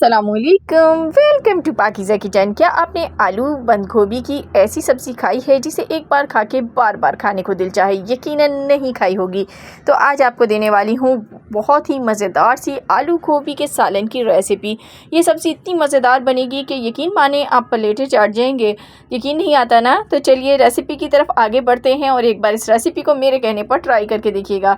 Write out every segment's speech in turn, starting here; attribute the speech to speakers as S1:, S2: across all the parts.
S1: अस्सलामुअलैकुम, welcome to Pakeezah kitchen. क्या आपने आलू बंद गोभी की ऐसी सब्ज़ी खाई है जिसे एक बार खा के बार बार खाने को दिल चाहे? यकीनन नहीं खाई होगी। तो आज आपको देने वाली हूँ बहुत ही मज़ेदार सी आलू गोभी के सालन की रेसिपी। ये सब्ज़ी इतनी मज़ेदार बनेगी कि यकीन माने आप प्लेटें चाट जाएंगे। यकीन नहीं आता ना? तो चलिए रेसिपी की तरफ आगे बढ़ते हैं और एक बार इस रेसिपी को मेरे कहने पर ट्राई करके देखिएगा।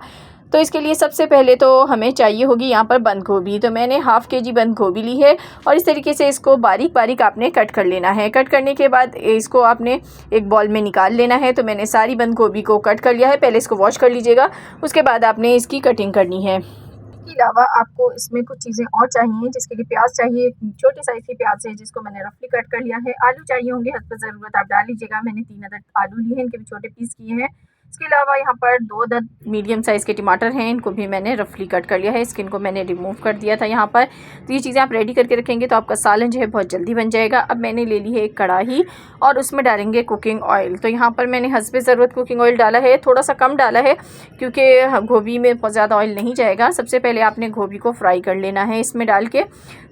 S1: तो इसके लिए सबसे पहले तो हमें चाहिए होगी यहाँ पर बंद गोभी। तो मैंने हाफ़ के जी बंद गोभी ली है और इस तरीके से इसको बारीक बारीक आपने कट कर लेना है। कट करने के बाद इसको आपने एक बॉल में निकाल लेना है। तो मैंने सारी बंद गोभी को कट कर लिया है। पहले इसको वॉश कर लीजिएगा, उसके बाद आपने इसकी कटिंग करनी है। इसके अलावा आपको इसमें कुछ चीज़ें और चाहिए, जिसके लिए प्याज चाहिए। छोटे साइज़ की प्याज है जिसको मैंने रफली कट कर लिया है। आलू चाहिए होंगे, हस्ब ज़रूरत आप डाल लीजिएगा। मैंने 3 अदद आलू लिए हैं, इनके भी छोटे पीस किए हैं। इसके अलावा यहाँ पर 2 अदद मीडियम साइज़ के टमाटर हैं, इनको भी मैंने रफली कट कर लिया है। स्किन को मैंने रिमूव कर दिया था यहाँ पर। तो ये चीज़ें आप रेडी करके रखेंगे तो आपका सालन जो है बहुत जल्दी बन जाएगा। अब मैंने ले ली है एक कढ़ाई और उसमें डालेंगे कुकिंग ऑयल। तो यहाँ पर मैंने हस्ब ज़रूरत कुकिंग ऑयल डाला है, थोड़ा सा कम डाला है क्योंकि गोभी में बहुत ज़्यादा ऑयल नहीं जाएगा। सबसे पहले आपने गोभी को फ्राई कर लेना है इसमें डाल के।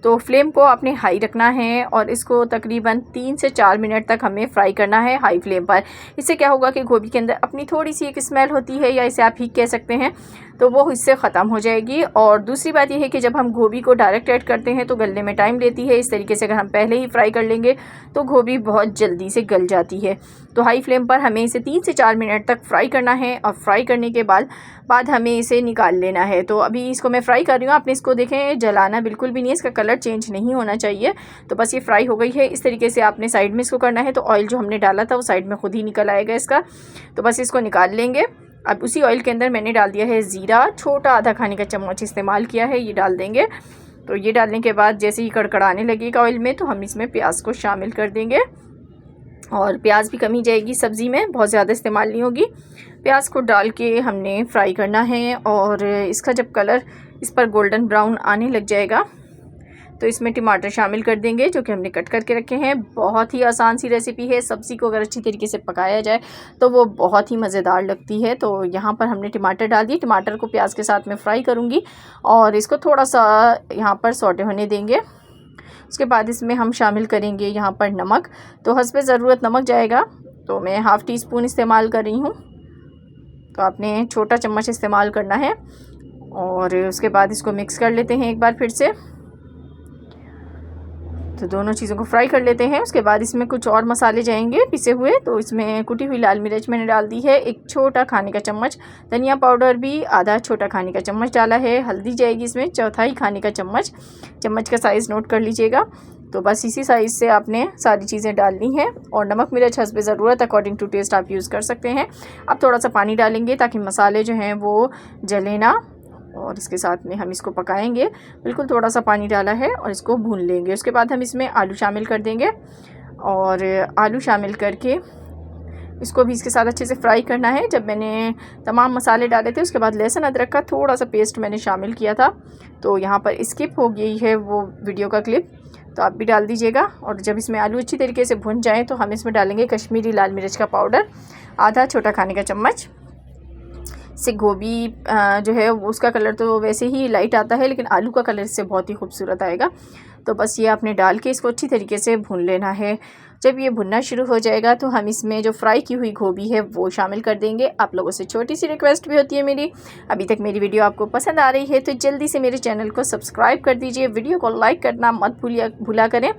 S1: तो फ्लेम को आपने हाई रखना है और इसको तकरीबन 3 से 4 मिनट तक हमें फ्राई करना है हाई फ्लेम पर। इससे क्या होगा कि गोभी के अंदर अपनी थोड़ी सी एक स्मेल होती है, या इसे आप हीट कह सकते हैं, तो वो इससे ख़त्म हो जाएगी। और दूसरी बात यह है कि जब हम गोभी को डायरेक्ट ऐड करते हैं तो गलने में टाइम लेती है। इस तरीके से अगर हम पहले ही फ्राई कर लेंगे तो गोभी बहुत जल्दी से गल जाती है। तो हाई फ्लेम पर हमें इसे 3 से 4 मिनट तक फ्राई करना है और फ्राई करने के बाद हमें इसे निकाल लेना है। तो अभी इसको मैं फ्राई कर रही हूँ, आपने इसको देखें जलाना बिल्कुल भी नहीं है, इसका कलर चेंज नहीं होना चाहिए। तो बस ये फ्राई हो गई है। इस तरीके से आपने साइड में इसको करना है। तो ऑयल जो हमने डाला था वो साइड में खुद ही निकल आएगा इसका। तो बस इसको निकाल लेंगे। अब उसी ऑयल के अंदर मैंने डाल दिया है ज़ीरा, छोटा आधा खाने का चम्मच इस्तेमाल किया है, ये डाल देंगे। तो ये डालने के बाद जैसे ही कड़कड़ाने लगेगा ऑयल में तो हम इसमें प्याज को शामिल कर देंगे। और प्याज भी कम ही जाएगी सब्ज़ी में, बहुत ज़्यादा इस्तेमाल नहीं होगी। प्याज को डाल के हमने फ्राई करना है और इसका जब कलर इस पर गोल्डन ब्राउन आने लग जाएगा तो इसमें टमाटर शामिल कर देंगे जो कि हमने कट करके रखे हैं। बहुत ही आसान सी रेसिपी है। सब्ज़ी को अगर अच्छी तरीके से पकाया जाए तो वो बहुत ही मज़ेदार लगती है। तो यहाँ पर हमने टमाटर डाल दिए। टमाटर को प्याज के साथ में फ्राई करूँगी और इसको थोड़ा सा यहाँ पर सौटे होने देंगे। उसके बाद इसमें हम शामिल करेंगे यहाँ पर नमक। तो हस्ब ज़रूरत नमक जाएगा। तो मैं हाफ़ टी स्पून इस्तेमाल कर रही हूँ, तो आपने छोटा चम्मच इस्तेमाल करना है। और उसके बाद इसको मिक्स कर लेते हैं एक बार फिर से। तो दोनों चीज़ों को फ्राई कर लेते हैं। उसके बाद इसमें कुछ और मसाले जाएंगे पिसे हुए। तो इसमें कुटी हुई लाल मिर्च मैंने डाल दी है, एक छोटा खाने का चम्मच। धनिया पाउडर भी आधा छोटा खाने का चम्मच डाला है। हल्दी जाएगी इसमें चौथाई खाने का चम्मच। चम्मच का साइज़ नोट कर लीजिएगा। तो बस इसी साइज़ से आपने सारी चीज़ें डालनी है। और नमक मिर्च हस्ब ज़रूरत अकॉर्डिंग टू टेस्ट आप यूज़ कर सकते हैं। अब थोड़ा सा पानी डालेंगे ताकि मसाले जो हैं वो जले ना, और इसके साथ में हम इसको पकाएंगे। बिल्कुल थोड़ा सा पानी डाला है और इसको भून लेंगे। उसके बाद हम इसमें आलू शामिल कर देंगे और आलू शामिल करके इसको भी इसके साथ अच्छे से फ्राई करना है। जब मैंने तमाम मसाले डाले थे उसके बाद लहसुन अदरक का थोड़ा सा पेस्ट मैंने शामिल किया था। तो यहाँ पर स्किप हो गई है वो वीडियो का क्लिप, तो आप भी डाल दीजिएगा। और जब इसमें आलू अच्छी तरीके से भुन जाएँ तो हम इसमें डालेंगे कश्मीरी लाल मिर्च का पाउडर आधा छोटा खाने का चम्मच। से गोभी जो है उसका कलर तो वैसे ही लाइट आता है, लेकिन आलू का कलर इससे बहुत ही खूबसूरत आएगा। तो बस ये आपने डाल के इसको अच्छी तरीके से भून लेना है। जब ये भुनना शुरू हो जाएगा तो हम इसमें जो फ्राई की हुई गोभी है वो शामिल कर देंगे। आप लोगों से छोटी सी रिक्वेस्ट भी होती है मेरी, अभी तक मेरी वीडियो आपको पसंद आ रही है तो जल्दी से मेरे चैनल को सब्सक्राइब कर दीजिए। वीडियो को लाइक करना मत भूला करें।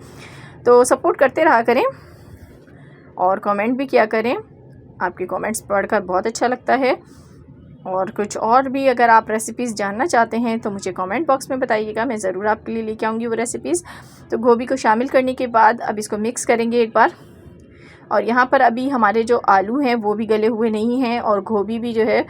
S1: तो सपोर्ट करते रहा करें और कमेंट भी किया करें। आपके कमेंट्स पढ़कर बहुत अच्छा लगता है। और कुछ और भी अगर आप रेसिपीज़ जानना चाहते हैं तो मुझे कमेंट बॉक्स में बताइएगा, मैं ज़रूर आपके लिए लेके आऊँगी वो रेसिपीज़। तो गोभी को शामिल करने के बाद अब इसको मिक्स करेंगे एक बार। और यहाँ पर अभी हमारे जो आलू हैं वो भी गले हुए नहीं हैं और गोभी भी जो है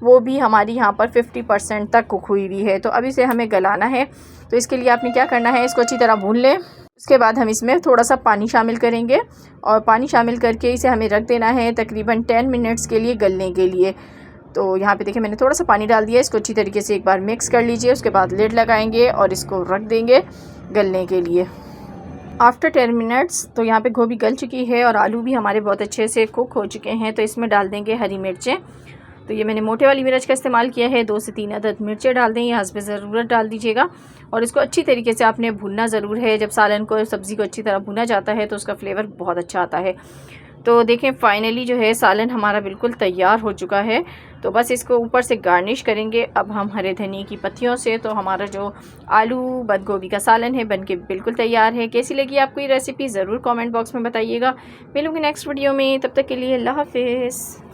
S1: वो भी हमारी यहाँ पर 50% तक कुक हुई हुई है। तो अब इसे हमें गलाना है। तो इसके लिए आपने क्या करना है, इसको अच्छी तरह भून लें। उसके बाद हम इसमें थोड़ा सा पानी शामिल करेंगे और पानी शामिल करके इसे हमें रख देना है तकरीबन 10 मिनट्स के लिए गलने के लिए। तो यहाँ पे देखिए मैंने थोड़ा सा पानी डाल दिया। इसको अच्छी तरीके से एक बार मिक्स कर लीजिए। उसके बाद लिड लगाएंगे और इसको रख देंगे गलने के लिए। आफ्टर 10 मिनट्स तो यहाँ पे गोभी गल चुकी है और आलू भी हमारे बहुत अच्छे से कुक हो चुके हैं। तो इसमें डाल देंगे हरी मिर्चें। तो ये मैंने मोटे वाली मिर्च का इस्तेमाल किया है। 2 से 3 अदद मिर्चें डाल दें, यहाँ पे ज़रूरत डाल दीजिएगा और इसको अच्छी तरीके से आपने भूनना ज़रूर है। जब सालन को, सब्ज़ी को अच्छी तरह भुना जाता है तो उसका फ्लेवर बहुत अच्छा आता है। तो देखें फाइनली जो है सालन हमारा बिल्कुल तैयार हो चुका है। तो बस इसको ऊपर से गार्निश करेंगे अब हम हरे धनिए की पत्तियों से। तो हमारा जो आलू बंद गोभी का सालन है बनके बिल्कुल तैयार है। कैसी लगी आपको ये रेसिपी ज़रूर कमेंट बॉक्स में बताइएगा। मिलूंगी नेक्स्ट वीडियो में, तब तक के लिए अल्लाह हाफिज़।